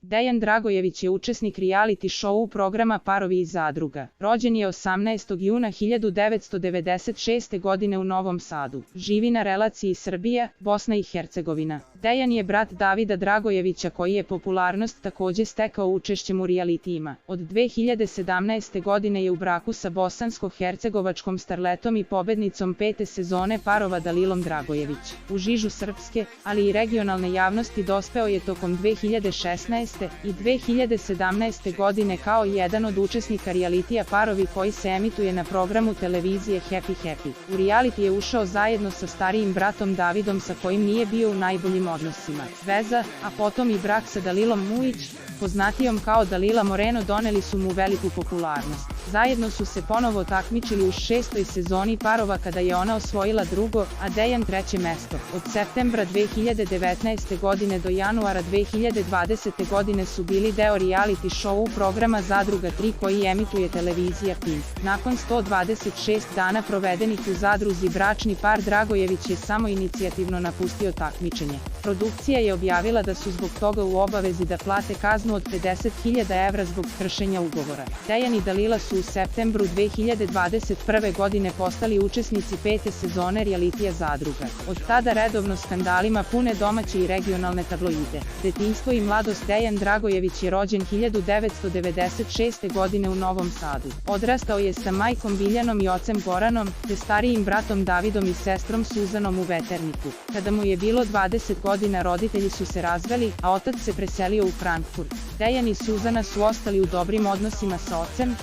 Dejan Dragojević je učesnik reality show programa Parovi iz Zadruga. Rođen je 18. juna 1996. godine u Novom Sadu. Živi na relaciji Srbija, Bosna i Hercegovina. Dejan je brat Davida Dragojevića koji je popularnost takođe stekao učešćem u realitijima. Od 2017. godine je u braku sa bosansko-hercegovačkom starletom i pobednicom 5. sezone Parova Dalilom Dragojević. U žižu srpske, ali i regionalne javnosti dospeo je tokom 2016. i 2017. godine kao jedan od učesnika realitija Parovi koji se emituje na programu televizije Happy Happy. U reality je ušao zajedno sa starijim bratom Davidom sa kojim nije bio u najboljim odnosima. Veza, a potom i brak sa Dalilom Mujić, poznatijom kao Dalila Moreno, doneli su mu veliku popularnost. Zajedno su se ponovo takmičili u 6. sezoni Parova kada je ona osvojila drugo, a Dejan treće mesto. Od septembra 2019. godine do januara 2020. godine su bili deo reality show programa Zadruga 3 koji emituje televizija Pink. Nakon 126 dana provedenih u Zadruzi bračni par Dragojević je samoinicijativno napustio takmičenje. Produkcija je objavila da su zbog toga u obavezi da plate kaznu od 50.000 evra zbog kršenja ugovora. Dejan i Dalila su u septembru 2021. godine postali učesnici 5. sezone realitija Zadruga. Od tada redovno skandalima pune domaće i regionalne tabloide. Detinjstvo i mladost. Dejan Dragojević je rođen 1996. godine u Novom Sadu. Odrastao je sa majkom Biljanom i ocem Goranom, te starijim bratom Davidom i sestrom Suzanom u Veterniku. Kada mu je bilo 20 godina roditelji su se razveli, a otac se preselio u Frankfurt. Dejan i Suzana su ostali u dobrim odnosima sa ocem,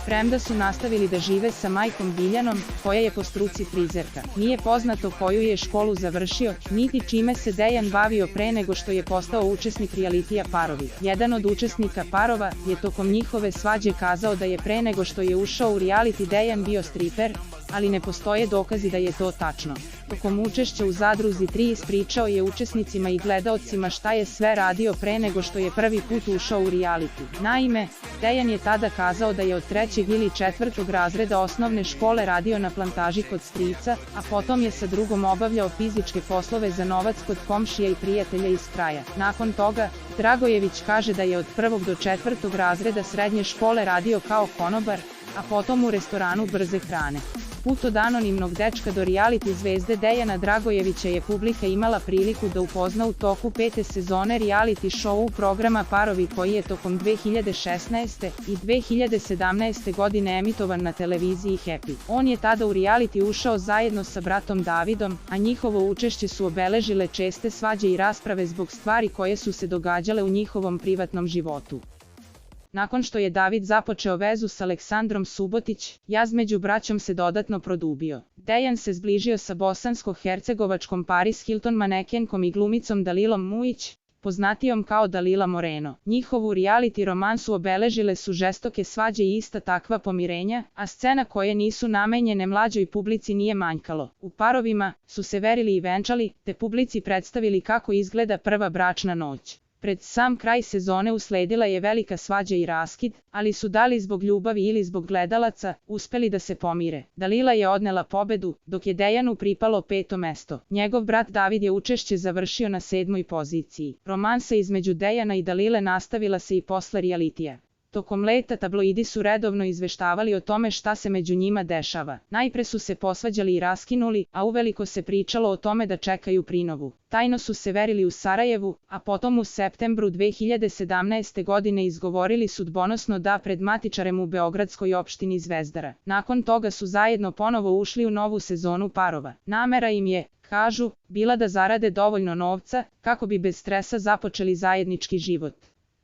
premda su nastavili da žive sa majkom Biljanom, koja je po struci frizerka. Nije poznato koju je školu završio, niti čime se Dejan bavio pre nego što je postao učesnik realitija Parovi. Jedan od učesnika Parova je tokom njihove svađe kazao da je pre nego što je ušao u reality Dejan bio striper, ali ne postoje dokazi da je to tačno. Tokom učešća u Zadruzi 3 ispričao je učesnicima i gledaocima šta je sve radio pre nego što je prvi put ušao u reality. Naime, Dejan je tada kazao da je od 3. ili 4. razreda osnovne škole radio na plantaži kod strica, a potom je sa drugom obavljao fizičke poslove za novac kod komšija i prijatelja iz kraja. Nakon toga, Dragojević kaže da je od 1. do 4. razreda srednje škole radio kao konobar, a potom u restoranu brze hrane. Put od anonimnog dečka do reality zvezde Dejana Dragojevića je publika imala priliku da upozna u toku 5. sezone reality show programa Parovi koji je tokom 2016. i 2017. godine emitovan na televiziji Happy. On je tada u reality ušao zajedno sa bratom Davidom, a njihovo učešće su obeležile česte svađe i rasprave zbog stvari koje su se događale u njihovom privatnom životu. Nakon što je David započeo vezu s Aleksandrom Subotić, jaz među braćom se dodatno produbio. Dejan se zbližio sa bosansko-hercegovačkom Paris Hilton manekenkom i glumicom Dalilom Mujić, poznatijom kao Dalila Moreno. Njihovu reality romansu obeležile su žestoke svađe i ista takva pomirenja, a scena koje nisu namenjene mlađoj publici nije manjkalo. U Parovima su se verili i venčali, te publici predstavili kako izgleda prva bračna noć. Pred sam kraj sezone usledila je velika svađa i raskid, ali su da li zbog ljubavi ili zbog gledalaca, uspeli da se pomire. Dalila je odnela pobedu, dok je Dejanu pripalo 5. mesto. Njegov brat David je učešće završio na 7. poziciji. Romansa između Dejana i Dalile nastavila se i posle realitija. Tokom leta tabloidi su redovno izveštavali o tome šta se među njima dešava. Najpre su se posvađali i raskinuli, a uveliko se pričalo o tome da čekaju prinovu. Tajno su se verili u Sarajevu, a potom u septembru 2017. godine izgovorili sudbonosno da pred matičarem u beogradskoj opštini Zvezdara. Nakon toga su zajedno ponovo ušli u novu sezonu Parova. Namera im je, kažu, bila da zarade dovoljno novca, kako bi bez stresa započeli zajednički život.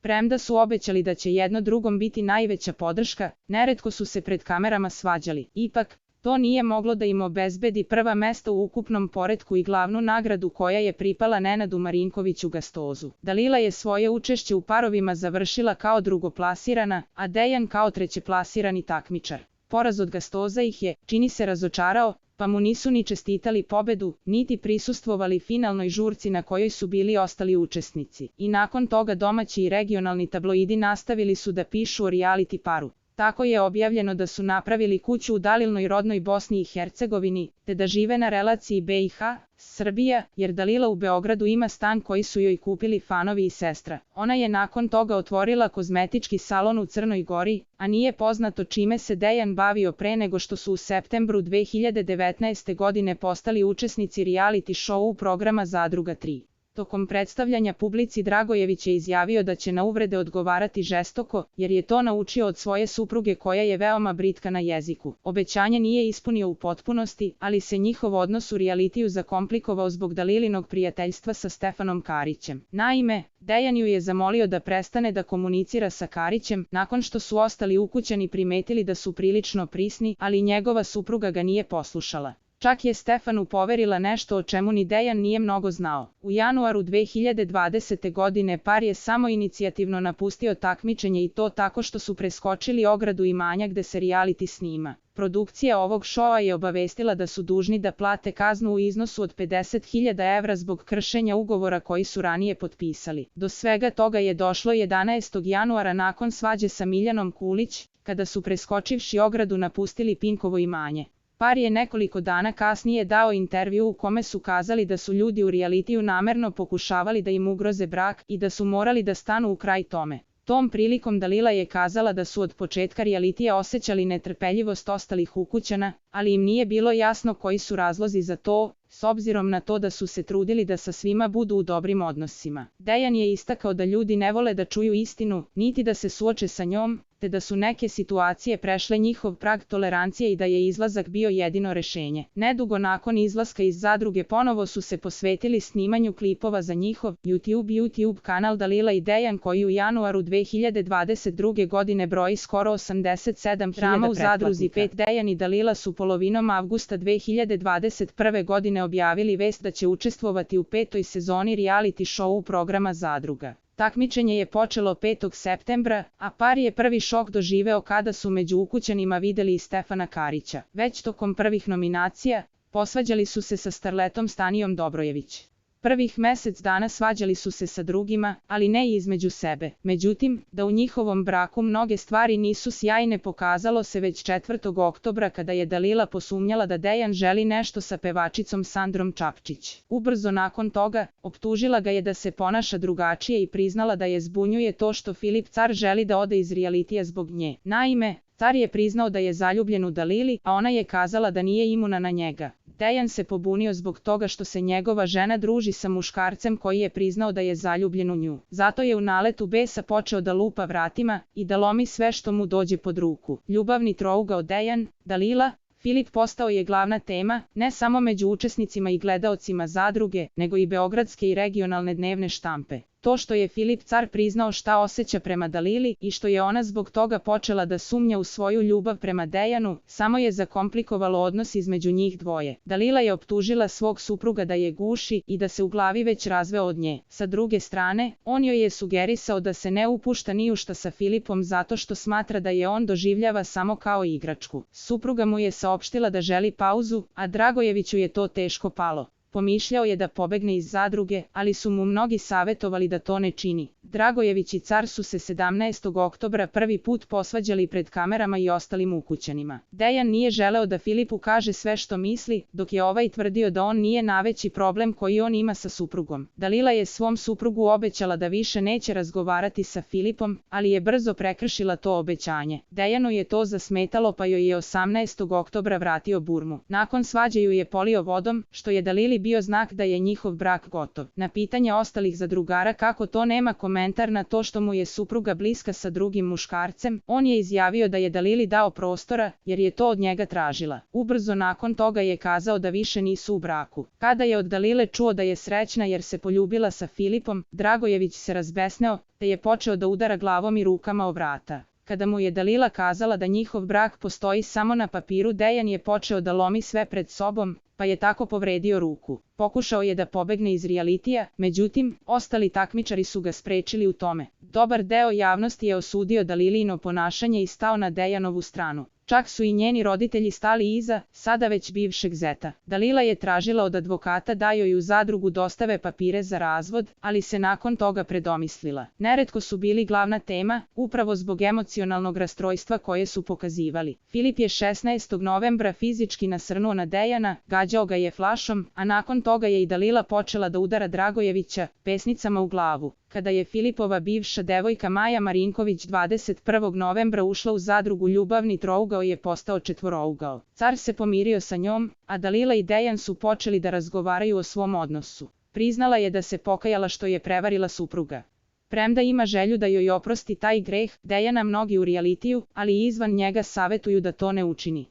Premda su obećali da će jedno drugom biti najveća podrška, neretko su se pred kamerama svađali. Ipak, to nije moglo da im obezbedi prva mesta u ukupnom poretku i glavnu nagradu koja je pripala Nenadu Marinkoviću Gastozu. Dalila je svoje učešće u Parovima završila kao drugoplasirana, a Dejan kao trećeplasirani takmičar. Poraz od Gastoza ih je, čini se, razočarao, pa mu nisu ni čestitali pobedu, niti prisustvovali finalnoj žurci na kojoj su bili ostali učesnici. I nakon toga domaći i regionalni tabloidi nastavili su da pišu o reality paru. Tako je objavljeno da su napravili kuću u Dalilnoj rodnoj Bosni i Hercegovini, te da žive na relaciji BiH, Srbija, jer Dalila u Beogradu ima stan koji su joj kupili fanovi i sestra. Ona je nakon toga otvorila kozmetički salon u Crnoj Gori, a nije poznato čime se Dejan bavio pre nego što su u septembru 2019. godine postali učesnici reality show programa Zadruga 3. Tokom predstavljanja publici Dragojević je izjavio da će na uvrede odgovarati žestoko, jer je to naučio od svoje supruge koja je veoma britka na jeziku. Obećanje nije ispunio u potpunosti, ali se njihov odnos u realitiju zakomplikovao zbog Dalilinog prijateljstva sa Stefanom Karićem. Naime, Dejan ju je zamolio da prestane da komunicira sa Karićem, nakon što su ostali ukućani primetili da su prilično prisni, ali njegova supruga ga nije poslušala. Čak je Stefanu poverila nešto o čemu ni Dejan nije mnogo znao. U januaru 2020. godine par je samoinicijativno napustio takmičenje i to tako što su preskočili ogradu imanja gde se reality snima. Produkcija ovog šoua je obavestila da su dužni da plate kaznu u iznosu od 50.000 evra zbog kršenja ugovora koji su ranije potpisali. Do svega toga je došlo 11. januara nakon svađe sa Miljanom Kulić, kada su preskočivši ogradu napustili Pinkovo imanje. Par je nekoliko dana kasnije dao intervju u kome su kazali da su ljudi u realitiju namerno pokušavali da im ugroze brak i da su morali da stanu u kraj tome. Tom prilikom Dalila je kazala da su od početka realitija osjećali netrpeljivost ostalih ukućana, ali im nije bilo jasno koji su razlozi za to, s obzirom na to da su se trudili da sa svima budu u dobrim odnosima. Dejan je istakao da ljudi ne vole da čuju istinu, niti da se suoče sa njom, te da su neke situacije prešle njihov prag tolerancije i da je izlazak bio jedino rešenje. Nedugo nakon izlaska iz zadruge ponovo su se posvetili snimanju klipova za njihov YouTube kanal Dalila i Dejan koji u januaru 2022. godine broji skoro 87.000 drama u zadruzi 5. Dejan i Dalila su polovinom avgusta 2021. godine objavili vest da će učestvovati u 5. sezoni reality show programa Zadruga. Takmičenje je počelo 5. septembra, a par je prvi šok doživeo kada su među ukućanima videli i Stefana Karića. Već tokom prvih nominacija, posvađali su se sa starletom Stanijom Dobrojević. Prvih mesec dana svađali su se sa drugima, ali ne i između sebe. Međutim, da u njihovom braku mnoge stvari nisu sjajne pokazalo se već 4. oktobra kada je Dalila posumnjala da Dejan želi nešto sa pevačicom Sandrom Čapčić. Ubrzo nakon toga, optužila ga je da se ponaša drugačije i priznala da je zbunjuje to što Filip Car želi da ode iz realitija zbog nje. Naime, Car je priznao da je zaljubljen u Dalili, a ona je kazala da nije imuna na njega. Dejan se pobunio zbog toga što se njegova žena druži sa muškarcem koji je priznao da je zaljubljen u nju. Zato je u naletu besa počeo da lupa vratima i da lomi sve što mu dođe pod ruku. Ljubavni trougao Dejan, Dalila, Filip postao je glavna tema, ne samo među učesnicima i gledaocima zadruge, nego i beogradske i regionalne dnevne štampe. To što je Filip Car priznao šta osjeća prema Dalili i što je ona zbog toga počela da sumnja u svoju ljubav prema Dejanu, samo je zakomplikovalo odnos između njih dvoje. Dalila je optužila svog supruga da je guši i da se u glavi već razveo od nje. Sa druge strane, on joj je sugerisao da se ne upušta ni u šta sa Filipom zato što smatra da je on doživljava samo kao igračku. Supruga mu je saopštila da želi pauzu, a Dragojeviću je to teško palo. Pomišljao je da pobegne iz zadruge, ali su mu mnogi savetovali da to ne čini. Dragojević i Car su se 17. oktobra prvi put posvađali pred kamerama i ostalim ukućanima. Dejan nije želeo da Filipu kaže sve što misli, dok je ovaj tvrdio da on nije najveći problem koji on ima sa suprugom. Dalila je svom suprugu obećala da više neće razgovarati sa Filipom, ali je brzo prekršila to obećanje. Dejanu je to zasmetalo pa joj je 18. oktobra vratio burmu. Nakon svađe ju je polio vodom, što je Dalili bio znak da je njihov brak gotov. Na pitanje ostalih zadrugara kako to nema komentar na to što mu je supruga bliska sa drugim muškarcem, on je izjavio da je Dalili dao prostora, jer je to od njega tražila. Ubrzo nakon toga je kazao da više nisu u braku. Kada je od Dalile čuo da je srećna jer se poljubila sa Filipom, Dragojević se razbesneo, te je počeo da udara glavom i rukama o vrata. Kada mu je Dalila kazala da njihov brak postoji samo na papiru, Dejan je počeo da lomi sve pred sobom, pa je tako povredio ruku. Pokušao je da pobegne iz realitija, međutim, ostali takmičari su ga sprečili u tome. Dobar deo javnosti je osudio Dalilino ponašanje i stao na Dejanovu stranu. Čak su i njeni roditelji stali iza, sada već bivšeg zeta. Dalila je tražila od advokata da joj u zadrugu dostave papire za razvod, ali se nakon toga predomislila. Neretko su bili glavna tema, upravo zbog emocionalnog rastrojstva koje su pokazivali. Filip je 16. novembra fizički nasrnuo na Dejana, gađao ga je flašom, a nakon toga je i Dalila počela da udara Dragojevića pesnicama u glavu. Kada je Filipova bivša devojka Maja Marinković 21. novembra ušla u zadrugu, ljubavni trougao je postao četvorougao. Car se pomirio sa njom, a Dalila i Dejan su počeli da razgovaraju o svom odnosu. Priznala je da se pokajala što je prevarila supruga. Premda ima želju da joj oprosti taj greh, Dejana mnogi u realitiju, ali i izvan njega savetuju da to ne učini.